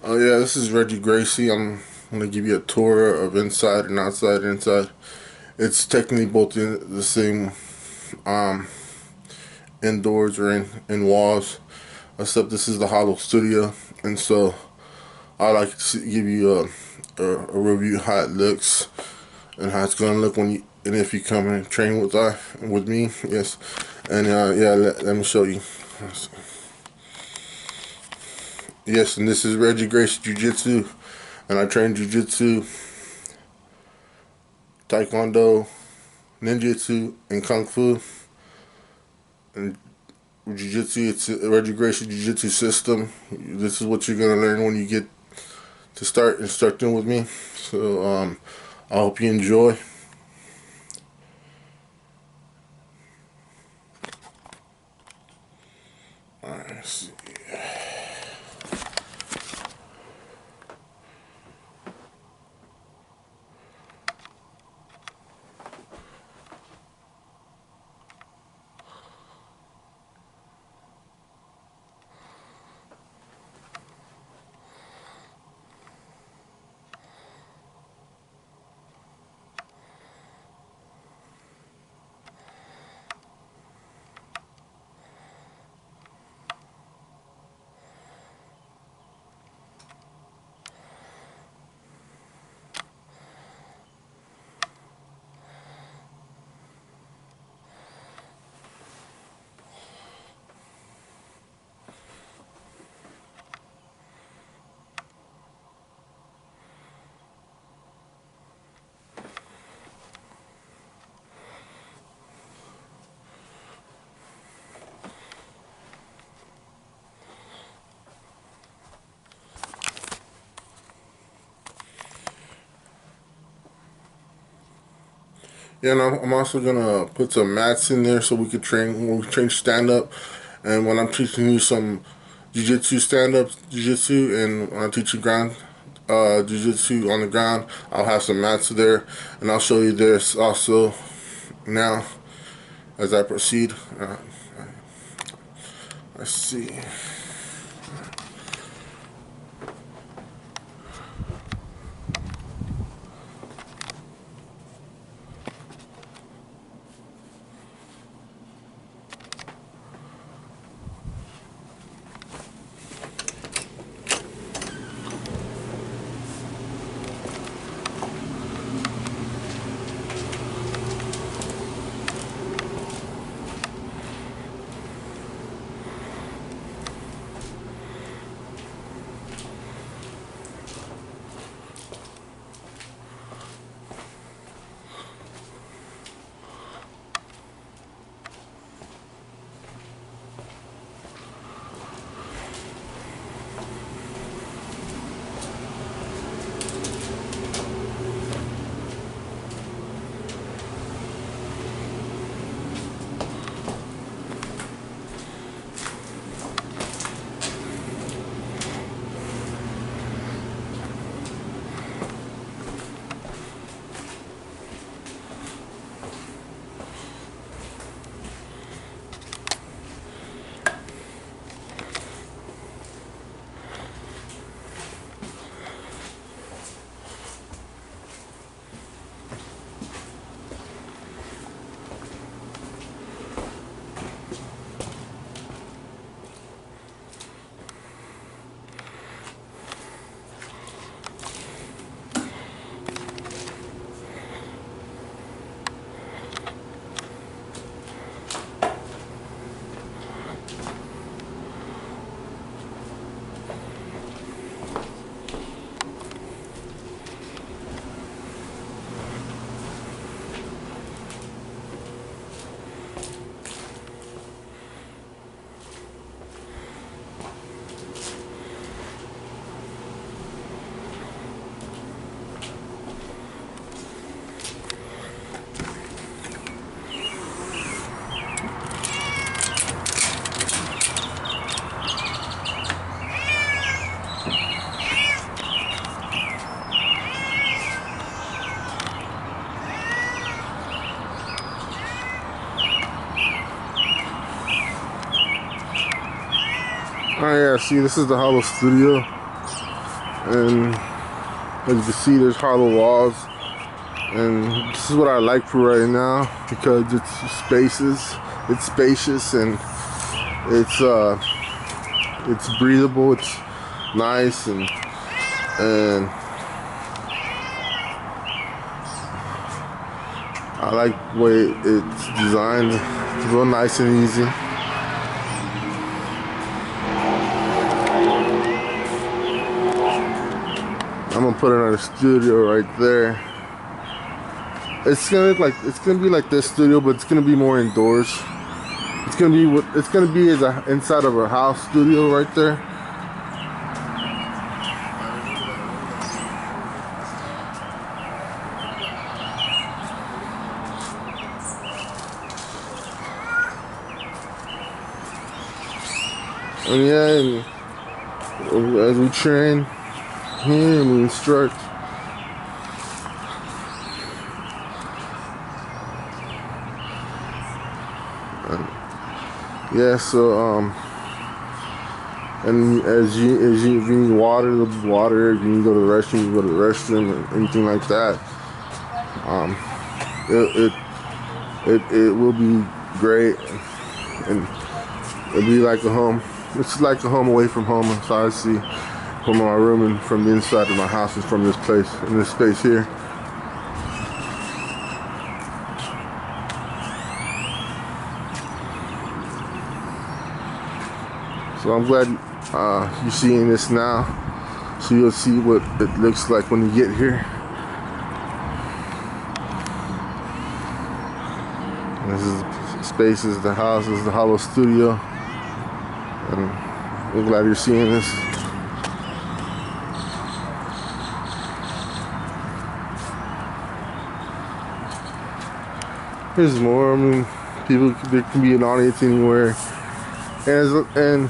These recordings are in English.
Oh yeah, this is Reggie Gracie. I'm gonna give you a tour of inside and outside. Inside, it's technically both in the same um, indoors or in walls, except this is the hollow studio, and so I like to give you a review how it looks and how it's gonna look when you and if you come and train with me. Yes, and yeah, let me show you. Yes, and this is Reggie Gracie JiuJitsu, and I train JiuJitsu, Taekwondo, ninjutsu, and kung fu. And jiu-jitsu, it's a Reggie Gracie jiu-jitsu system. This is what you're gonna learn when you get to start instructing with me. So I hope you enjoy. All right, let's see. Yeah, and I'm also gonna put some mats in there so we could train. We can train stand up, and when I'm teaching you some jiu-jitsu stand up jiu-jitsu, and when I teach you ground jiu-jitsu on the ground, I'll have some mats there, and I'll show you this also now as I proceed. Let's see. Oh yeah, see, this is the hollow studio. and as you can see, there's hollow walls, and this is what I like for right now because it's spacious, and it's breathable, it's nice, and I like the way it's designed. It's real nice and easy. I'm gonna put another studio right there. It's gonna be like this studio, but it's gonna be more indoors. It's gonna be as a inside of a house studio right there. And yeah, and as we train here and we instruct. Yeah, so and if you need water, there'll be water. If you need to go to the restroom, you go to the restroom, or anything like that. It will be great, and it'll be like a home. It's like a home away from home. So I see from my room and from the inside of my house and from this place in this space here. So I'm glad you're seeing this now, so you'll see what it looks like when you get here. And this is the space, is the house, this is the hollow studio, and I'm glad you're seeing this. Here's more. I mean, there can be an audience anywhere. And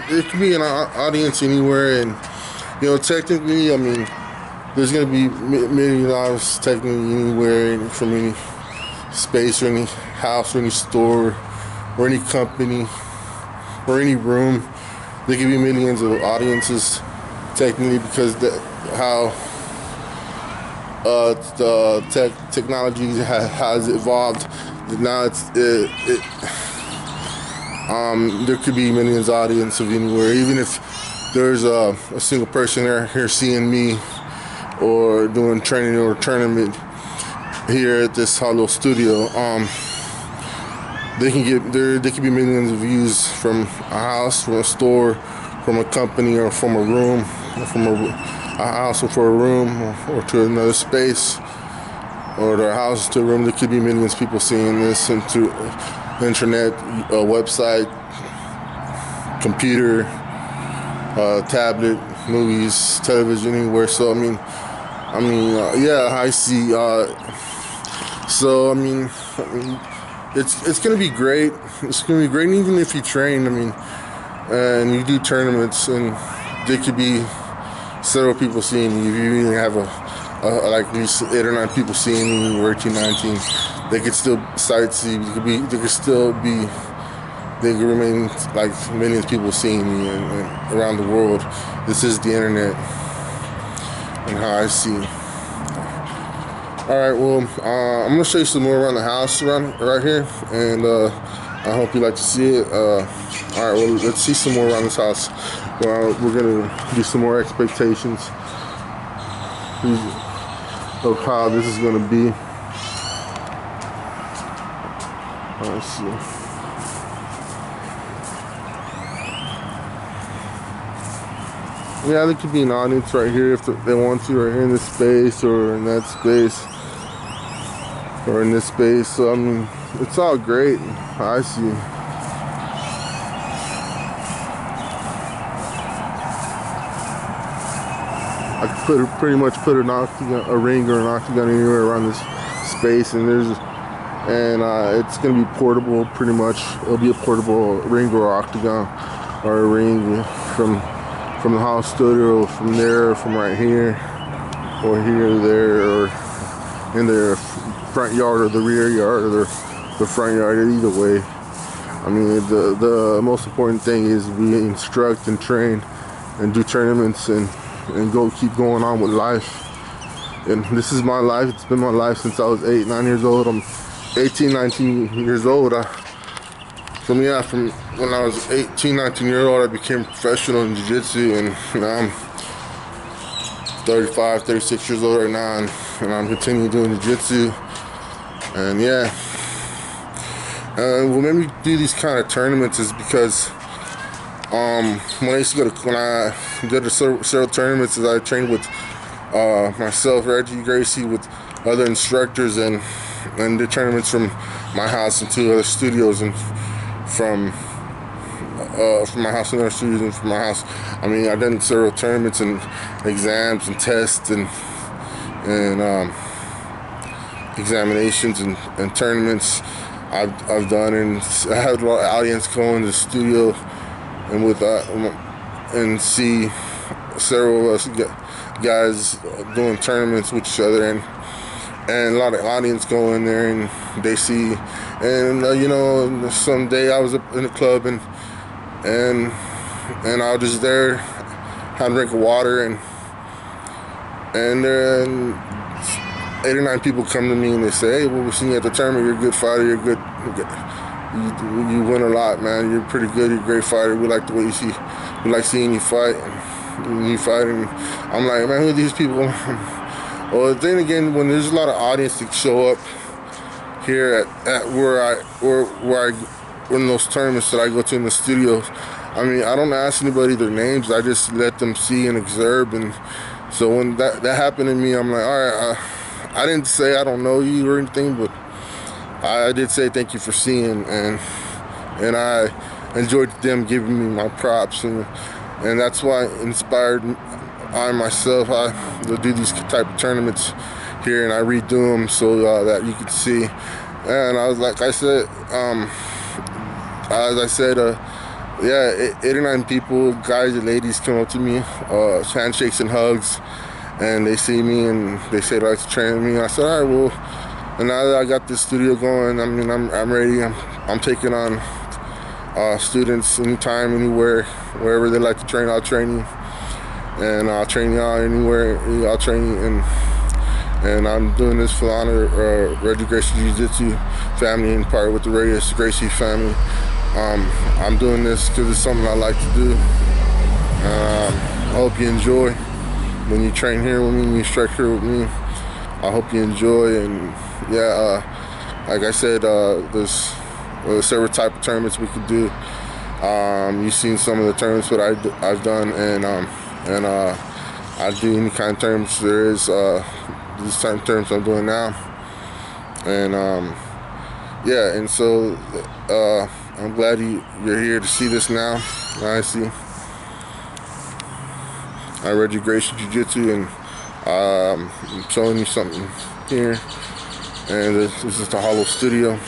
it can be an audience anywhere, and you know, technically, I mean, there's gonna be $1,000,000 technically anywhere, from any space or any house or any store or any company or any room. There could be millions of audiences technically, because how the technology has evolved. Now there could be millions of audience of anywhere, even if there's a single person here seeing me or doing training or tournament here at this hollow studio. There could be millions of views from a house, from a store, from a company, or from a room, or from a house or for a room, or to another space, or their house to a room. There could be millions of people seeing this, and through internet, website, computer, tablet, movies, television, anywhere. So yeah, I see. So I mean, it's gonna be great. It's gonna be great, and even if you train, and you do tournaments, and there could be several people seeing you. If you even have like 8 or 9 people seeing you, or 18, 19, they could still sightsee. They could remain like millions of people seeing you and around the world. This is the internet, and how I see. All right, well, I'm gonna show you some more around the house, right here, and I hope you like to see it. All right, well, let's see some more around this house. Well, we're gonna do some more expectations of how this is gonna be. Let's see. Yeah, there could be an audience right here if they want to, right here in this space, or in that space, or in this space. So it's all great. I see. I could pretty much put a ring or an octagon anywhere around this space, and it's gonna be portable. Pretty much, it'll be a portable ring or octagon, or a ring from the house studio, from there, from right here, or here, or there, or in their front yard, or the rear yard, or the front yard. Either way, I mean, the most important thing is we instruct and train and do tournaments and keep going on with life. And this is my life. It's been my life since I was 8, 9 years old. I'm 18, 19 years old. From when I was 18, 19 years old, I became professional in jiu-jitsu, and now I'm 35, 36 years old right now, and I'm continuing doing jiu-jitsu. And yeah, what made me do these kind of tournaments is because when I did several tournaments, I trained with myself, Reggie Gracie, with other instructors, and did tournaments from my house into other studios, and from my house and other studios, and from my house. I mean, I've done several tournaments and exams and tests and examinations and tournaments I've done, and I had a lot of audience go in the studio and and see several of us guys doing tournaments with each other, and a lot of audience go in there and they see, and you know, someday I was up in the club and I was just there, had a drink of water, and then 8 or 9 people come to me and they say, "Hey, well, we've seen you at the tournament. You're a good fighter. You win a lot, man. You're pretty good. You're a great fighter. We like the way you see. We like seeing you fight." And I'm like, man, who are these people? Well, then again, when there's a lot of audience that show up here at where in those tournaments that I go to in the studios, I mean, I don't ask anybody their names. I just let them see and observe. And so when that happened to me, I'm like, all right, I didn't say I don't know you or anything, but I did say thank you for seeing, and I enjoyed them giving me my props, and that's why inspired I myself to do these type of tournaments here, and I redo them so that you can see. And I was like, as I said, yeah, 8 or 9 people, guys and ladies, come up to me, handshakes and hugs, and they see me and they say they'd like to train with me. And I said, all right, well, and now that I got this studio going, I mean, I'm ready. I'm taking on students anytime, anywhere, wherever they like to train. I'll train you, and I'll train y'all anywhere. I'll train you, and I'm doing this for the honor of Reggie Gracie JiuJitsu family, and part with the Reggie Gracie family. I'm doing this because it's something I like to do. I hope you enjoy when you train here with me, when you strike here with me. I hope you enjoy, and yeah, like I said, there's several type of tournaments we could do. You've seen some of the tournaments that I've done, and I do any kind of tournaments there is. These type of tournaments I'm doing now, and yeah, and so I'm glad you're here to see this now. I see. I Reggie Gracie JiuJitsu, and I'm showing you something here, and this is the Hollow Studio.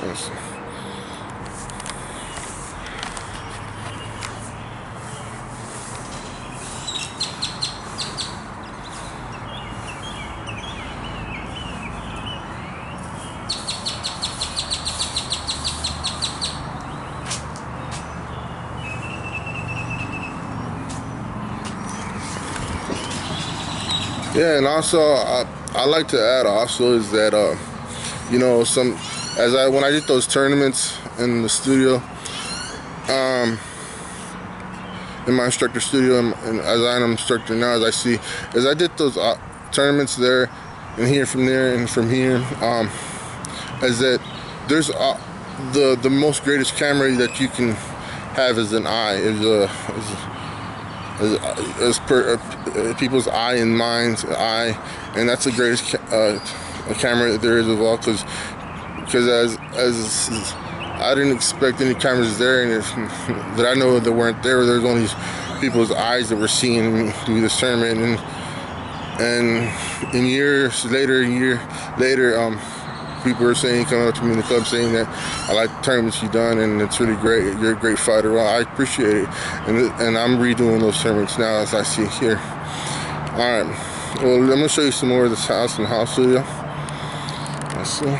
Let's see. Yeah, and also I like to add also is that you know, when I did those tournaments in the studio, in my instructor studio, and as I'm an instructor now, as I did those tournaments there and here, from there and from here, is that there's the most greatest camera that you can have is an eye, as per people's eye and mind's eye, and that's the greatest camera that there is of all, because as I didn't expect any cameras there, and that I know that weren't there. There's only people's eyes that were seeing me do this tournament, and years later, people are saying, coming up to me in the club saying that I like the tournaments you've done, and it's really great. You're a great fighter. Well, I appreciate it, and I'm redoing those tournaments now as I see here. All right. Well, I'm gonna show you some more of this house and house studio. Let's see.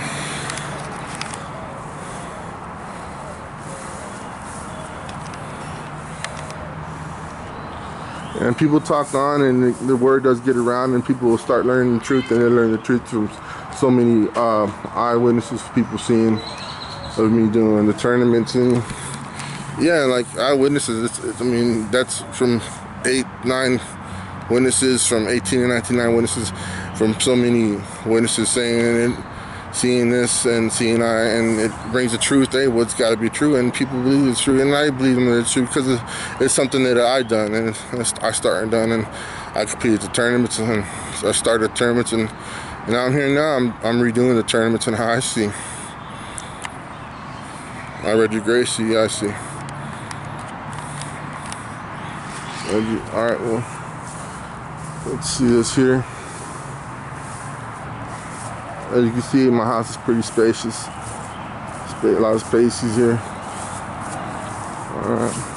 And people talk on, and the word does get around, and people will start learning the truth, and they learn the truth from so many eyewitnesses, people seeing of me doing the tournaments. And yeah, like eyewitnesses, I mean, that's from 8, 9 witnesses, from 18 and 19 eyewitnesses, from so many witnesses saying it, seeing this and seeing and it brings the truth. Hey, what's got to be true, and people believe it's true, and I believe it's true because it's something that I done, and I started done, and I competed the tournaments, and I started tournaments, and now I'm here now. I'm redoing the tournaments in high C. I Reggie Gracie, yeah, I see. All right, well, let's see this here. As you can see, my house is pretty spacious. A lot of spaces here. All right.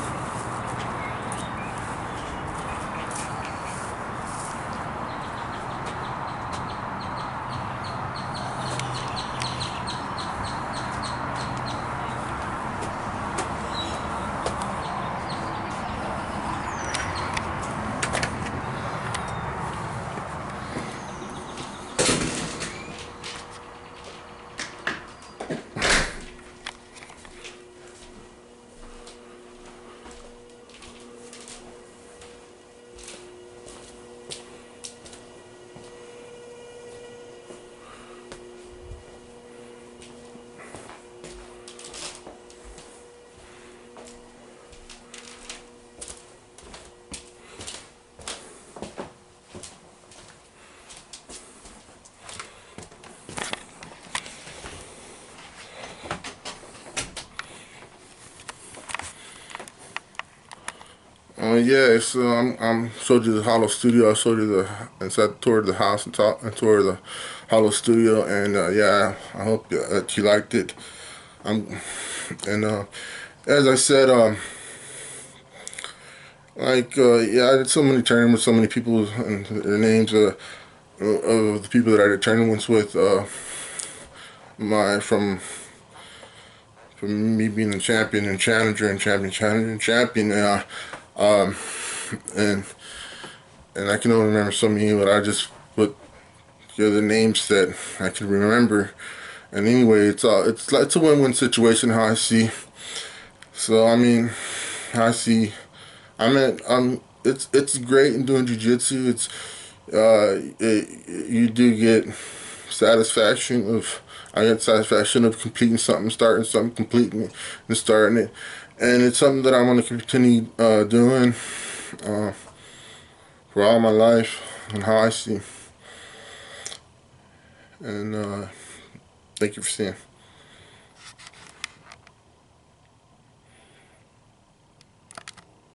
Yeah, so I'm showed you the Hollow Studio. I showed you the inside tour of the house and tour of the Hollow Studio, and yeah, I hope that you liked it. I'm and as I said, yeah, I did so many tournaments, so many people, and their names of the people that I did tournaments with. My from me being the champion and challenger and champion. Um, and I can only remember so many, but I just put the names that I can remember. And anyway, it's a win-win situation how I see. So I mean, I see. It's great in doing jiu-jitsu. You do get satisfaction of. I get satisfaction of completing something, starting something, completing it, and starting it, and it's something that I want to continue doing uh, for all my life and how I see. And thank you for seeing.